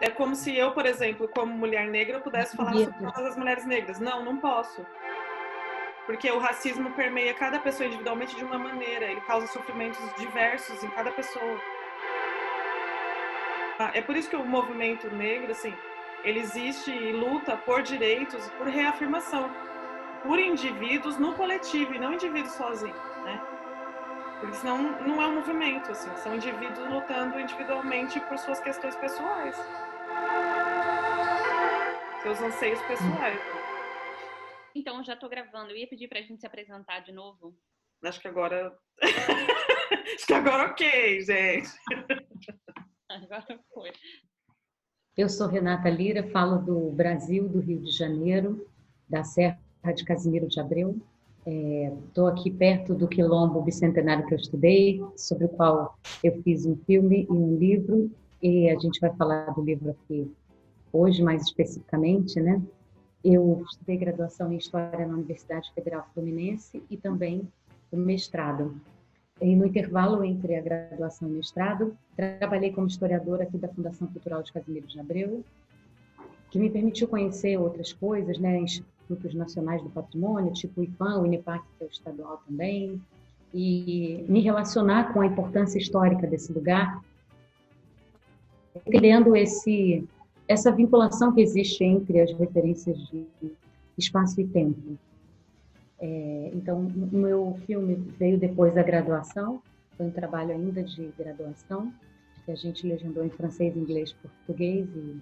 É como se eu, por exemplo, como mulher negra, eu pudesse falar sobre todas as mulheres negras. Não, não posso. Porque o racismo permeia cada pessoa individualmente de uma maneira. Ele causa sofrimentos diversos em cada pessoa. É por isso que o movimento negro, assim, ele existe e luta por direitos, por reafirmação, por indivíduos no coletivo e não indivíduos sozinhos, né? Porque senão não é um movimento, assim, são indivíduos lutando individualmente por suas questões pessoais, seus anseios pessoais. Então, já estou gravando. Eu ia pedir para a gente se apresentar de novo. Acho que agora... Acho que agora ok, gente. Agora foi. Eu sou Renata Lira, falo do Brasil, do Rio de Janeiro, da Serra de Casimiro de Abreu. Estou aqui perto do Quilombo Bicentenário que eu estudei, sobre o qual eu fiz um filme e um livro, e a gente vai falar do livro aqui hoje, mais especificamente, né? Eu estudei graduação em História na Universidade Federal Fluminense e também o mestrado. E no intervalo entre a graduação e o mestrado, trabalhei como historiadora aqui da Fundação Cultural de Casimiro de Abreu, que me permitiu conhecer outras coisas, né, institutos nacionais do patrimônio, tipo o IPAM, o INEPAC, que é o estadual também, e me relacionar com a importância histórica desse lugar, entendendo essa vinculação que existe entre as referências de espaço e tempo. Então, o meu filme veio depois da graduação, foi um trabalho ainda de graduação, que a gente legendou em francês, inglês, português, e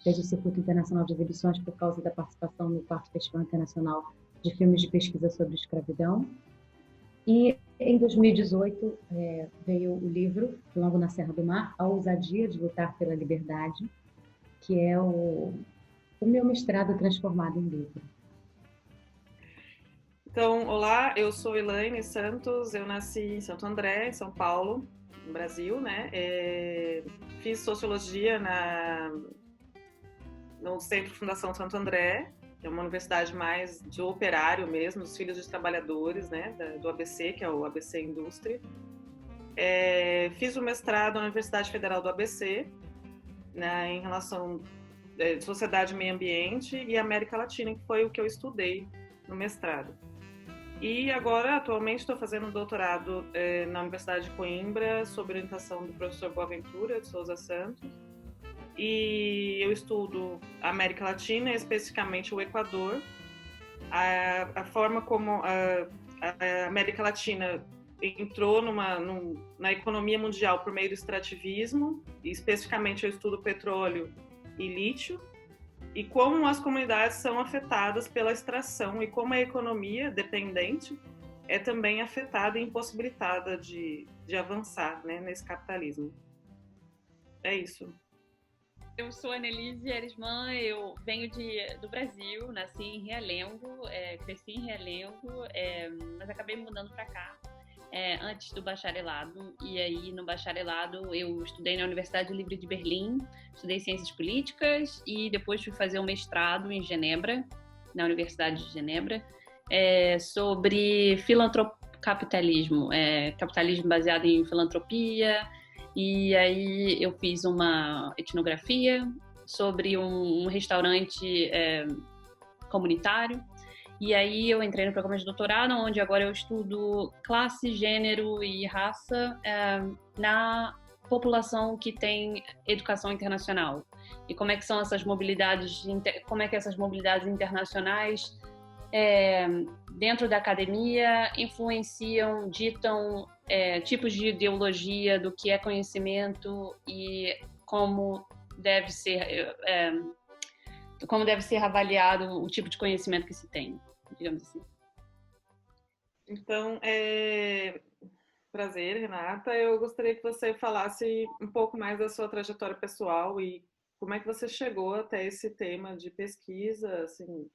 fez o Circuito Internacional de Exibições por causa da participação no 4º Festival Internacional de Filmes de Pesquisa sobre Escravidão. E em 2018 veio o livro, Quilombo na Serra do Mar, A Ousadia de Lutar pela Liberdade, que é o meu mestrado transformado em livro. Então, olá, eu sou Elaine Santos, eu nasci em Santo André, em São Paulo, no Brasil, né? Fiz Sociologia no Centro Fundação Santo André, que é uma universidade mais de operário mesmo, dos filhos dos trabalhadores, né? Do ABC, que é o ABC Indústria. Fiz o mestrado na Universidade Federal do ABC, né, em relação à sociedade e meio ambiente e América Latina, que foi o que eu estudei no mestrado. E agora, atualmente, estou fazendo um doutorado na Universidade de Coimbra, sob orientação do professor Boaventura de Souza Santos. E eu estudo a América Latina, especificamente o Equador, a forma como a América Latina entrou na economia mundial por meio do extrativismo, e especificamente eu estudo petróleo e lítio, e como as comunidades são afetadas pela extração e como a economia dependente é também afetada e impossibilitada de avançar, né, nesse capitalismo. É isso. Eu sou Annelise Erisman, eu venho do Brasil, nasci em Realengo, cresci em Realengo, mas acabei me mudando para cá antes do bacharelado. E aí, no bacharelado, eu estudei na Universidade Livre de Berlim, estudei Ciências Políticas e depois fui fazer um mestrado em Genebra, na Universidade de Genebra, sobre filantropocapitalismo, capitalismo baseado em filantropia. E aí eu fiz uma etnografia sobre um restaurante comunitário. E aí eu entrei no programa de doutorado, onde agora eu estudo classe, gênero e raça na população que tem educação internacional. E como é que são essas mobilidades, como é que essas mobilidades internacionais dentro da academia influenciam, ditam tipos de ideologia do que é conhecimento e como deve ser avaliado o tipo de conhecimento que se tem, digamos assim. Então, prazer, Renata. Eu gostaria que você falasse um pouco mais da sua trajetória pessoal e como é que você chegou até esse tema de pesquisa, assim,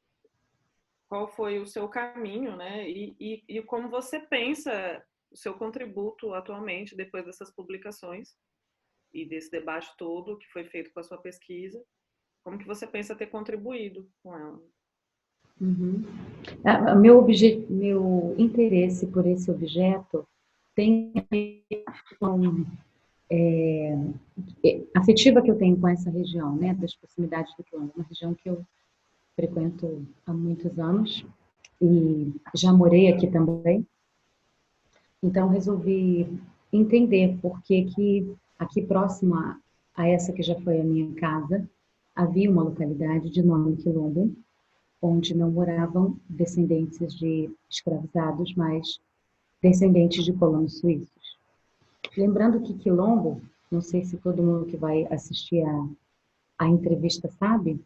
qual foi o seu caminho, né? E como você pensa o seu contributo atualmente, depois dessas publicações e desse debate todo que foi feito com a sua pesquisa, como que você pensa ter contribuído com ela? Uhum. Meu interesse por esse objeto tem afetiva que eu tenho com essa região, né, das proximidades do Quilombo, uma região que eu frequento há muitos anos e já morei aqui também. Então, resolvi entender por que que aqui próximo a essa que já foi a minha casa, havia uma localidade de nome Quilombo, onde não moravam descendentes de escravizados, mas descendentes de colonos suíços. Lembrando que Quilombo, não sei se todo mundo que vai assistir a entrevista sabe,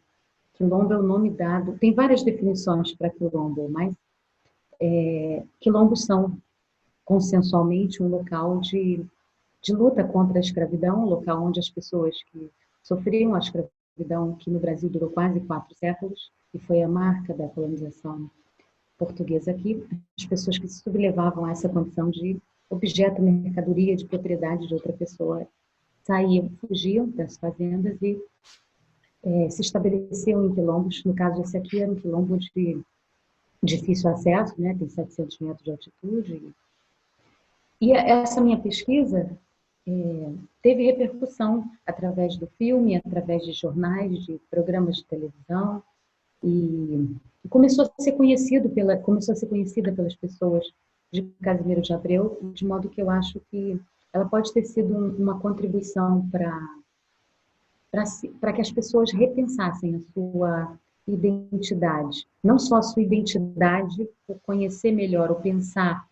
Quilombo é o nome dado, tem várias definições para Quilombo, mas quilombos são consensualmente um local de luta contra a escravidão, um local onde as pessoas que sofriam a escravidão, que no Brasil durou quase 4 séculos, e foi a marca da colonização portuguesa aqui, as pessoas que se sublevavam a essa condição de objeto, mercadoria, de propriedade de outra pessoa, saíam, fugiam das fazendas e se estabeleciam em quilombos. No caso, esse aqui era um quilombo de difícil acesso, né? Tem 700 metros de altitude. E essa minha pesquisa teve repercussão através do filme, através de jornais, de programas de televisão, e começou a ser conhecida pelas pessoas de Casimiro de Abreu, de modo que eu acho que ela pode ter sido uma contribuição para que as pessoas repensassem a sua identidade, não só a sua identidade por conhecer melhor ou pensar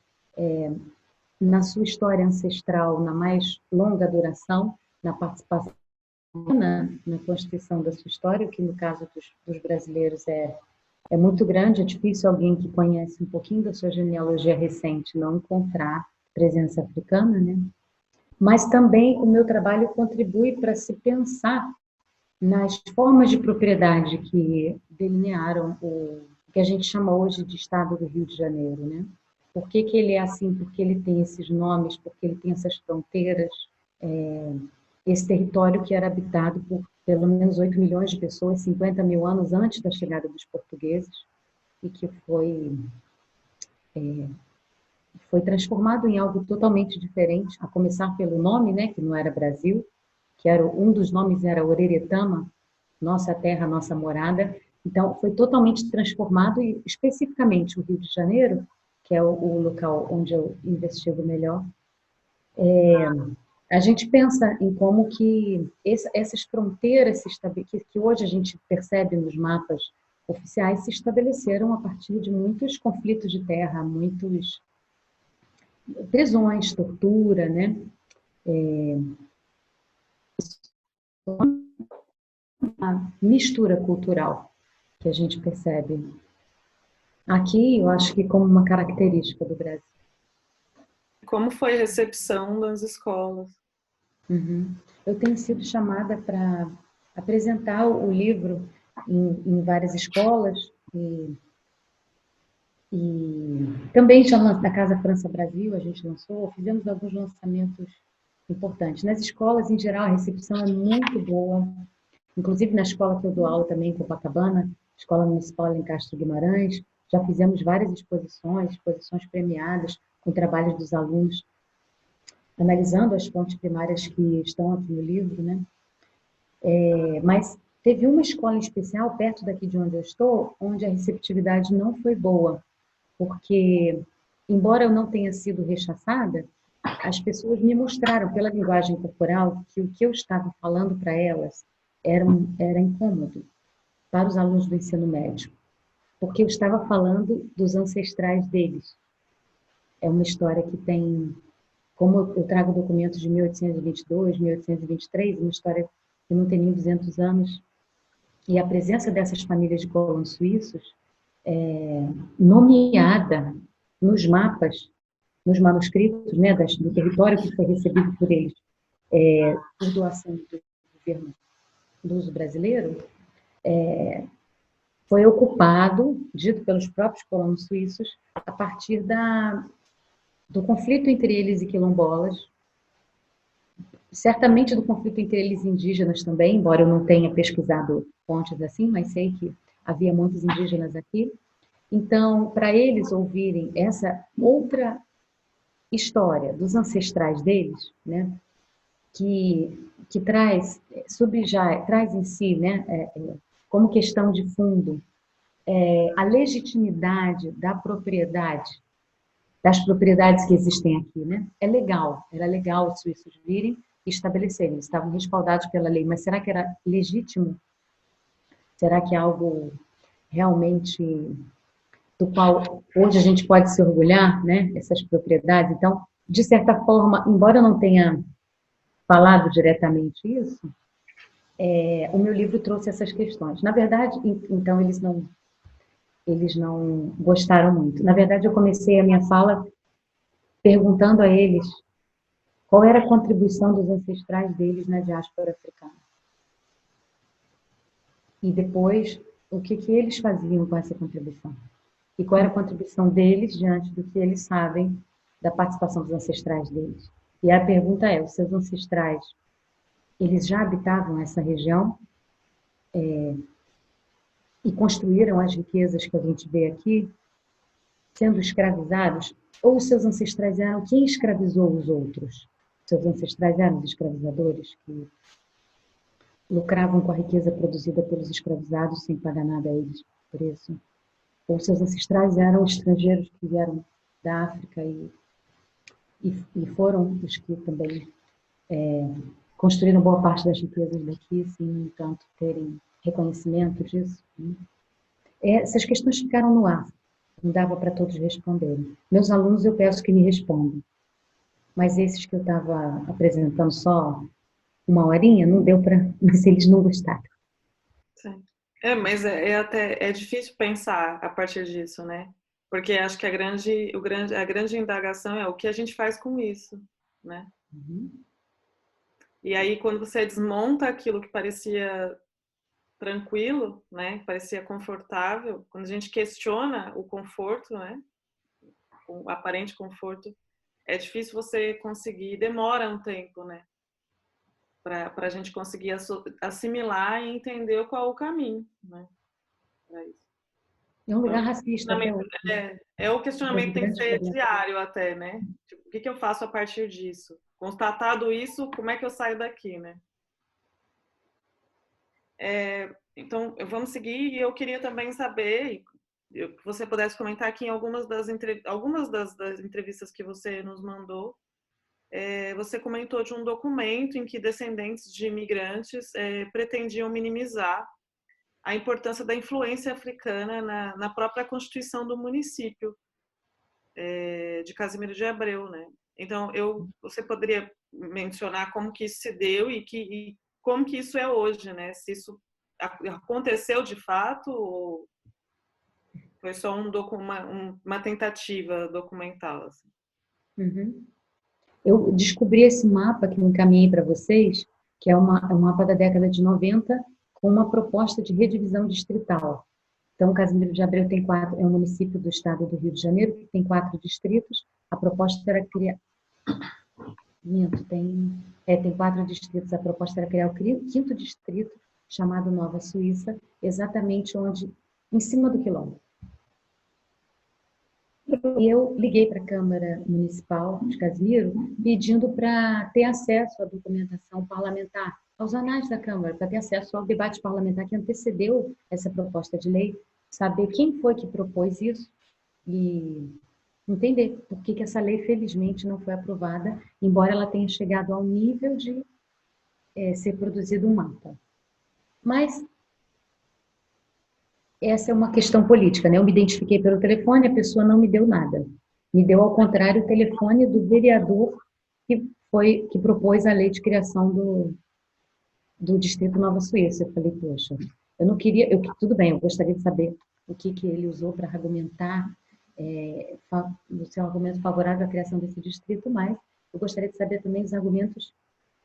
na sua história ancestral, na mais longa duração, na participação na constituição da sua história, que no caso dos brasileiros é muito grande, é difícil alguém que conhece um pouquinho da sua genealogia recente não encontrar presença africana, né? Mas também o meu trabalho contribui para se pensar nas formas de propriedade que delinearam o que a gente chama hoje de Estado do Rio de Janeiro, né? Por que que ele é assim? Porque ele tem esses nomes, porque ele tem essas fronteiras, esse território que era habitado por pelo menos 8 milhões de pessoas, 50 mil anos antes da chegada dos portugueses, e que foi transformado em algo totalmente diferente, a começar pelo nome, né, que não era Brasil, que era um dos nomes era Oreretama, nossa terra, nossa morada. Então, foi totalmente transformado e, especificamente, o Rio de Janeiro, que é o local onde eu investigo melhor, a gente pensa em como que essas fronteiras que hoje a gente percebe nos mapas oficiais se estabeleceram a partir de muitos conflitos de terra, muitos prisões, tortura, né? Uma mistura cultural que a gente percebe aqui, eu acho que como uma característica do Brasil. Como foi a recepção nas escolas? Eu tenho sido chamada para apresentar o livro em várias escolas e também já na Casa França Brasil a gente lançou, fizemos alguns lançamentos importantes. Nas escolas, em geral, a recepção é muito boa, inclusive na escola que eu dou aula também, em Copacabana, Escola Municipal em Castro Guimarães, já fizemos várias exposições premiadas com trabalhos dos alunos, analisando as fontes primárias que estão aqui no livro, né? Mas teve uma escola em especial, perto daqui de onde eu estou, onde a receptividade não foi boa, porque, embora eu não tenha sido rechaçada, as pessoas me mostraram pela linguagem corporal que o que eu estava falando para elas era incômodo para os alunos do ensino médio, porque eu estava falando dos ancestrais deles. É uma história que tem, como eu trago documentos de 1822, 1823, uma história que não tem nem 200 anos, e a presença dessas famílias de colonos suíços nomeada nos mapas, nos manuscritos, né, do território que foi recebido por eles, por doação do governo do uso brasileiro, foi ocupado, dito pelos próprios colonos suíços, a partir do conflito entre eles e quilombolas, certamente do conflito entre eles e indígenas também, embora eu não tenha pesquisado fontes assim, mas sei que havia muitos indígenas aqui. Então, para eles ouvirem essa outra história dos ancestrais deles, né, que traz, traz em si, né, como questão de fundo, a legitimidade da propriedade, das propriedades que existem aqui, né? Era legal os suíços virem e estabelecerem, eles estavam respaldados pela lei, mas será que era legítimo? Será que é algo realmente do qual hoje a gente pode se orgulhar, né? Essas propriedades. Então, de certa forma, embora eu não tenha falado diretamente isso, o meu livro trouxe essas questões. Na verdade, então, eles não gostaram muito. Na verdade, eu comecei a minha fala perguntando a eles qual era a contribuição dos ancestrais deles na diáspora africana. E depois, o que eles faziam com essa contribuição. E qual era a contribuição deles diante do que eles sabem da participação dos ancestrais deles. E a pergunta é, os seus ancestrais, eles já habitavam essa região e construíram as riquezas que a gente vê aqui, sendo escravizados, ou os seus ancestrais eram quem escravizou os outros? Seus ancestrais eram os escravizadores que lucravam com a riqueza produzida pelos escravizados sem pagar nada a eles por isso? Ou seus ancestrais eram estrangeiros que vieram da África e foram os que também construíram boa parte das riquezas daqui, sem, no entanto, terem reconhecimento disso? Essas questões ficaram no ar, não dava para todos responderem. Meus alunos, eu peço que me respondam, mas esses que eu estava apresentando só uma horinha, não deu para, mas eles não gostaram. Sim. Mas é difícil pensar a partir disso, né? Porque acho que a grande indagação é o que a gente faz com isso, né? Uhum. E aí, quando você desmonta aquilo que parecia tranquilo, né? Parecia confortável, quando a gente questiona o conforto, né? O aparente conforto, é difícil você conseguir, demora um tempo, né? Para a gente conseguir assimilar e entender qual é o caminho, né? Para isso. É um lugar Então, racista até hoje. o questionamento tem que ser Problema. diário até, né? Tipo, o que eu faço a partir disso? Constatado isso, como é que eu saio daqui, né? Então, vamos seguir e eu queria também saber que você pudesse comentar aqui em algumas das entrevistas que você nos mandou. Você comentou de um documento em que descendentes de imigrantes pretendiam minimizar a importância da influência africana na própria constituição do município de Casimiro de Abreu, né? Então, você poderia mencionar como que isso se deu e como que isso é hoje, né? Se isso aconteceu de fato ou foi só uma tentativa documental? Assim? Uhum. Eu descobri esse mapa que eu encaminhei para vocês, que é um mapa da década de 90, com uma proposta de redivisão distrital. Então, Casimiro de Abreu é um município do estado do Rio de Janeiro, que tem 4 distritos. A proposta era criar... tem 4 distritos. A proposta era criar o 5º distrito, chamado Nova Suíça, exatamente em cima do quilômetro. E eu liguei para a Câmara Municipal de Casimiro pedindo para ter acesso à documentação parlamentar, aos anais da Câmara, para ter acesso ao debate parlamentar que antecedeu essa proposta de lei, saber quem foi que propôs isso e entender por que essa lei, felizmente, não foi aprovada, embora ela tenha chegado ao nível de ser produzido um mapa. Mas essa é uma questão política, né? Eu me identifiquei pelo telefone, a pessoa não me deu nada. Me deu, ao contrário, o telefone do vereador que propôs a lei de criação do Distrito Nova Suíça. Eu falei, poxa, eu não queria... tudo bem, eu gostaria de saber o que ele usou para argumentar o seu argumento favorável à criação desse distrito, mas eu gostaria de saber também os argumentos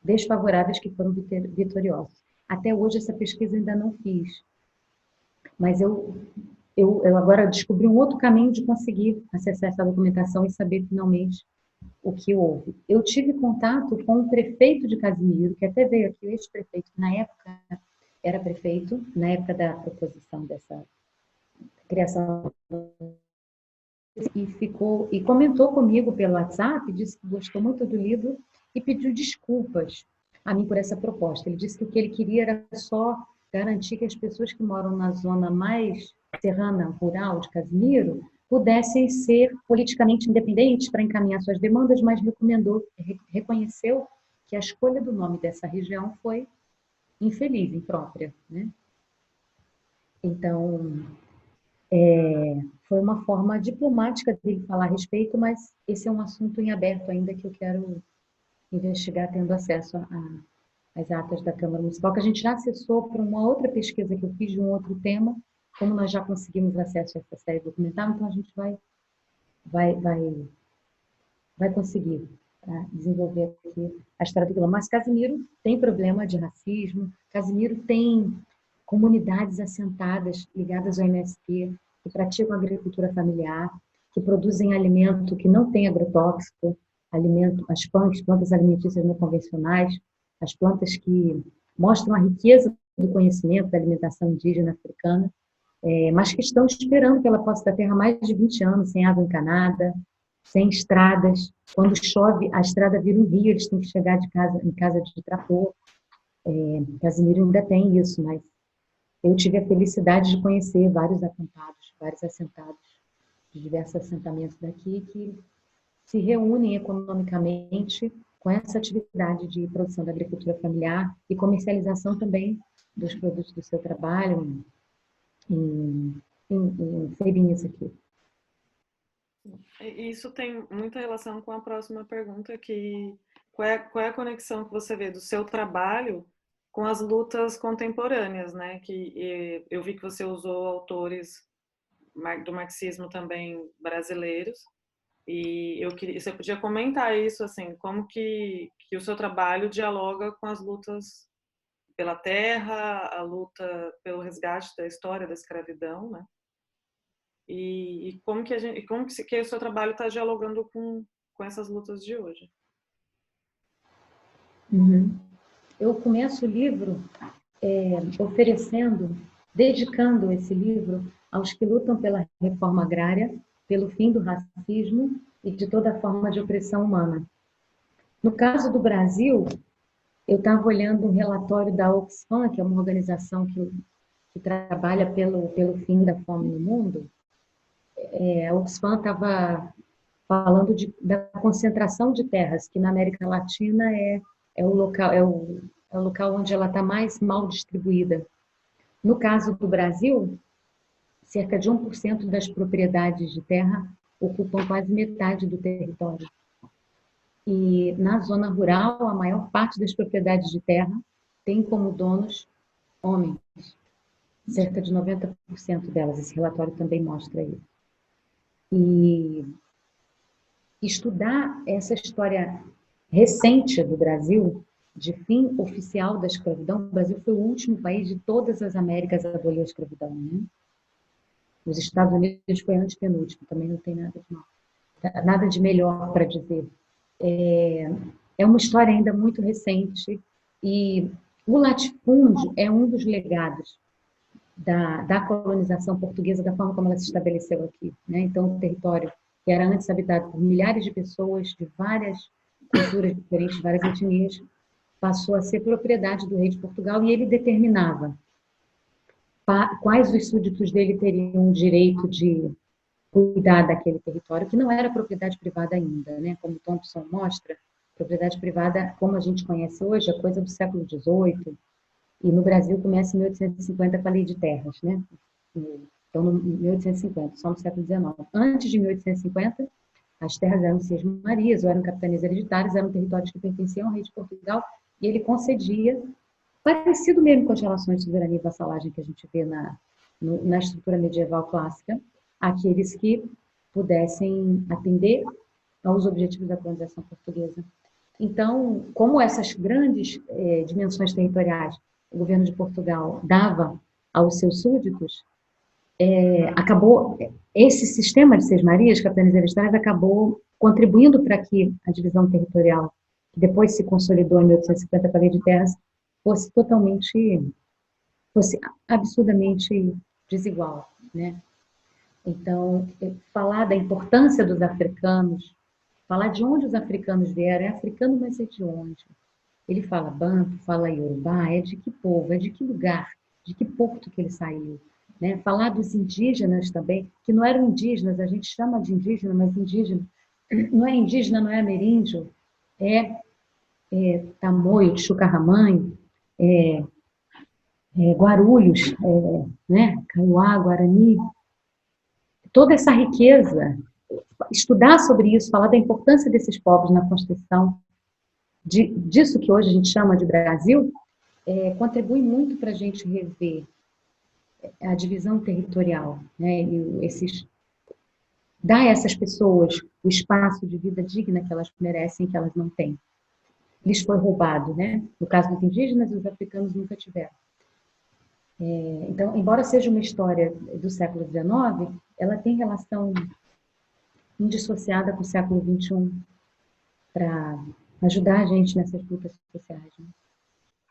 desfavoráveis que foram vitoriosos. Até hoje, essa pesquisa ainda não fiz. Mas eu agora descobri um outro caminho de conseguir acessar essa documentação e saber finalmente o que houve. Eu tive contato com o prefeito de Casimiro, que até veio aqui, o ex-prefeito, que na época era prefeito, na época da proposição dessa criação, e comentou comigo pelo WhatsApp, disse que gostou muito do livro e pediu desculpas a mim por essa proposta. Ele disse que o que ele queria era só garantir que as pessoas que moram na zona mais serrana, rural de Casimiro, pudessem ser politicamente independentes para encaminhar suas demandas, mas reconheceu que a escolha do nome dessa região foi infeliz, imprópria, né? Então, foi uma forma diplomática dele falar a respeito, mas esse é um assunto em aberto ainda que eu quero investigar, tendo acesso às atas da Câmara Municipal, que a gente já acessou para uma outra pesquisa que eu fiz de um outro tema. Como nós já conseguimos acesso a essa série documental, então a gente vai conseguir desenvolver aqui a história do quilombo. Mas Casimiro tem problema de racismo, Casimiro tem comunidades assentadas ligadas ao MST, que praticam agricultura familiar, que produzem alimento que não tem agrotóxico, as plantas alimentícias não convencionais, as plantas que mostram a riqueza do conhecimento da alimentação indígena africana, mas que estão esperando pela posse da terra há mais de 20 anos, sem água encanada, sem estradas. Quando chove, a estrada vira um rio, eles têm que chegar em casa de trator. Casimiro ainda tem isso, mas eu tive a felicidade de conhecer vários assentados, de diversos assentamentos daqui, que se reúnem economicamente com essa atividade de produção da agricultura familiar e comercialização também dos produtos do seu trabalho em feirinhas aqui. Isso tem muita relação com a próxima pergunta, que qual é a conexão que você vê do seu trabalho com as lutas contemporâneas, né? Que eu vi que você usou autores do marxismo também brasileiros, e você podia comentar isso, assim, como que o seu trabalho dialoga com as lutas pela terra, a luta pelo resgate da história da escravidão, né? E como que o seu trabalho está dialogando com essas lutas de hoje? Uhum. Eu começo o livro dedicando esse livro aos que lutam pela reforma agrária, pelo fim do racismo e de toda forma de opressão humana. No caso do Brasil, eu estava olhando um relatório da Oxfam, que é uma organização que trabalha pelo fim da fome no mundo. A Oxfam estava falando da concentração de terras, que na América Latina é o local onde ela está mais mal distribuída. No caso do Brasil, cerca de 1% das propriedades de terra ocupam quase metade do território. E na zona rural, a maior parte das propriedades de terra tem como donos homens, cerca de 90% delas. Esse relatório também mostra isso. E estudar essa história recente do Brasil, de fim oficial da escravidão. O Brasil foi o último país de todas as Américas a abolir a escravidão, né? Os Estados Unidos foi antepenúltimo, também não tem nada de melhor para dizer. É uma história ainda muito recente e o latifúndio é um dos legados da colonização portuguesa, da forma como ela se estabeleceu aqui, né? Então, o território que era antes habitado por milhares de pessoas de várias culturas diferentes, várias etnias, passou a ser propriedade do rei de Portugal e ele determinava quais os súditos dele teriam o direito de cuidar daquele território, que não era propriedade privada ainda, né? Como Thompson mostra, propriedade privada, como a gente conhece hoje, é coisa do século XVIII, e no Brasil começa em 1850 com a Lei de Terras, né? Então, em 1850, só no século XIX. Antes de 1850, as terras eram sesmarias ou eram capitanias hereditárias, eram territórios que pertenciam ao rei de Portugal, e ele concedia, parecido mesmo com as relações de soberania e vassalagem que a gente vê na estrutura medieval clássica, aqueles que pudessem atender aos objetivos da colonização portuguesa. Então, como essas grandes dimensões territoriais o governo de Portugal dava aos seus súditos, esse sistema de sesmarias, capitanias hereditárias, acabou contribuindo para que a divisão territorial, que depois se consolidou em 1850 com a Lei de Terras, fosse absurdamente desigual, né? Então, falar da importância dos africanos, falar de onde os africanos vieram, é africano, mas é de onde? Ele fala banto, fala iorubá, é de que povo, é de que lugar, de que porto que ele saiu. Né? Falar dos indígenas também, que não eram indígenas, a gente chama de indígena, mas indígena não é ameríndio, é tamoio, chucarramãe, é, Guarulhos, né? Kaiowá, Guarani, toda essa riqueza, estudar sobre isso, falar da importância desses povos na construção disso que hoje a gente chama de Brasil, contribui muito para a gente rever a divisão territorial, né? E dar a essas pessoas o espaço de vida digna que elas merecem, que elas não têm. Lhes foi roubado, né? No caso dos indígenas, os africanos nunca tiveram. Então, embora seja uma história do século XIX, ela tem relação indissociada com o século XXI para ajudar a gente nessas lutas sociais. Né?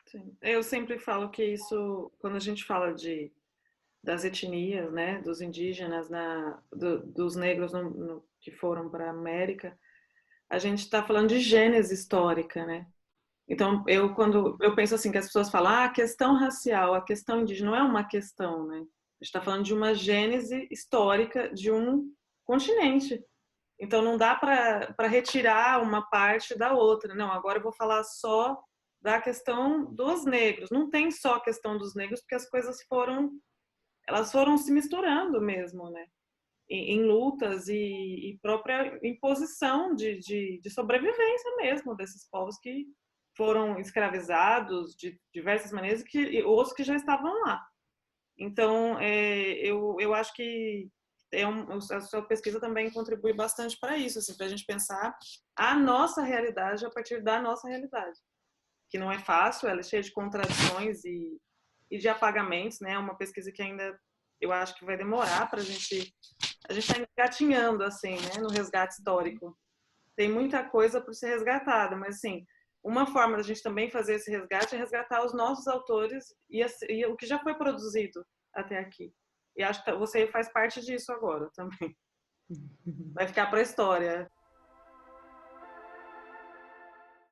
Sim. Eu sempre falo que isso, quando a gente fala das etnias, né, dos indígenas, dos negros que foram para a América, a gente está falando de gênese histórica, né? Então, quando eu penso assim, que as pessoas falam, a questão racial, a questão indígena, não é uma questão, né? A gente está falando de uma gênese histórica de um continente. Então, não dá para retirar uma parte da outra. Não, agora eu vou falar só da questão dos negros. Não tem só a questão dos negros, porque as coisas elas foram se misturando mesmo, né? Em lutas e própria imposição de sobrevivência mesmo desses povos que foram escravizados de diversas maneiras e outros que já estavam lá. Então, eu acho que a sua pesquisa também contribui bastante para isso, assim, para a gente pensar a nossa realidade a partir da nossa realidade, que não é fácil, ela é cheia de contradições e de apagamentos, né? É uma pesquisa que ainda eu acho que vai demorar para a gente está engatinhando assim, né, no resgate histórico. Tem muita coisa por ser resgatada, mas assim, uma forma da gente também fazer esse resgate é resgatar os nossos autores e o que já foi produzido até aqui. E acho que você faz parte disso agora também. Vai ficar para a história.